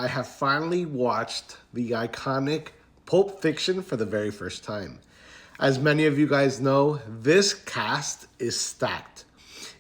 I have finally watched the iconic Pulp Fiction for the very first time. As many of you guys know, this cast is stacked.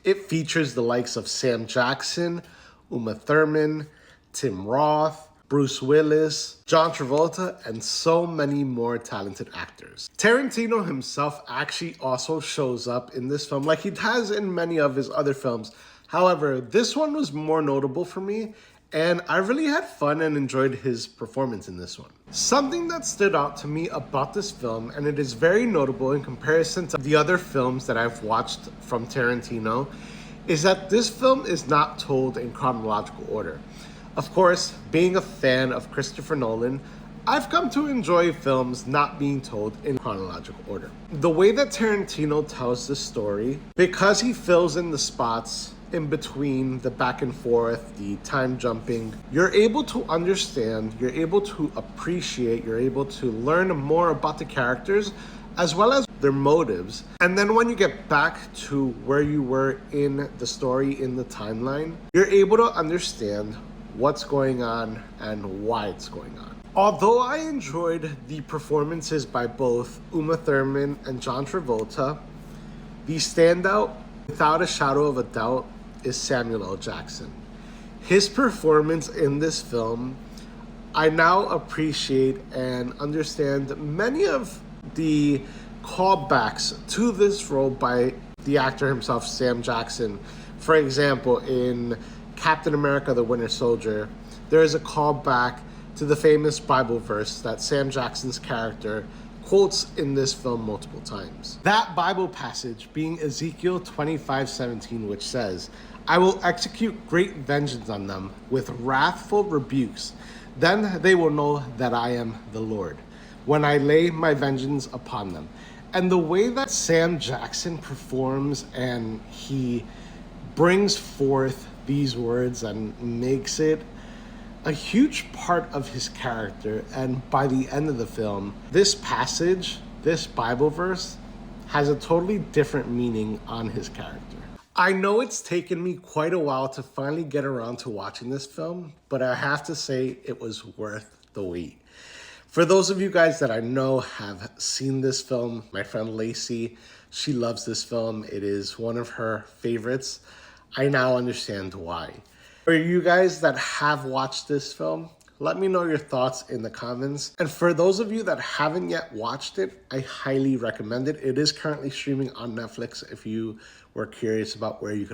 It features the likes of Sam Jackson, Uma Thurman, Tim Roth, Bruce Willis, John Travolta, and so many more talented actors. Tarantino himself actually also shows up in this film like he has in many of his other films. However, this one was more notable for me, and I really had fun and enjoyed his performance in this one. Something that stood out to me about this film, and it is very notable in comparison to the other films that I've watched from Tarantino, is that this film is not told in chronological order. Of course, being a fan of Christopher Nolan, I've come to enjoy films not being told in chronological order. The way that Tarantino tells the story, because he fills in the spots in between the back and forth, the time jumping, you're able to understand, you're able to appreciate, you're able to learn more about the characters as well as their motives. And then when you get back to where you were in the story, in the timeline, you're able to understand what's going on and why it's going on. Although I enjoyed the performances by both Uma Thurman and John Travolta, the standout, without a shadow of a doubt, is Samuel L. Jackson. His performance in this film, I now appreciate and understand many of the callbacks to this role by the actor himself, Sam Jackson. For example, in Captain America: The Winter Soldier, there is a callback to the famous Bible verse that Sam Jackson's character quotes in this film multiple times. That Bible passage being Ezekiel 25:17, which says, "I will execute great vengeance on them with wrathful rebukes. Then they will know that I am the Lord, when I lay my vengeance upon them." And the way that Sam Jackson performs and he brings forth these words and makes it a huge part of his character, and by the end of the film, this passage, this Bible verse, has a totally different meaning on his character. I know it's taken me quite a while to finally get around to watching this film, but I have to say it was worth the wait. For those of you guys that I know have seen this film, my friend Lacey, she loves this film. It is one of her favorites. I now understand why. For you guys that have watched this film, let me know your thoughts in the comments. And for those of you that haven't yet watched it, I highly recommend it. It is currently streaming on Netflix if you were curious about where you could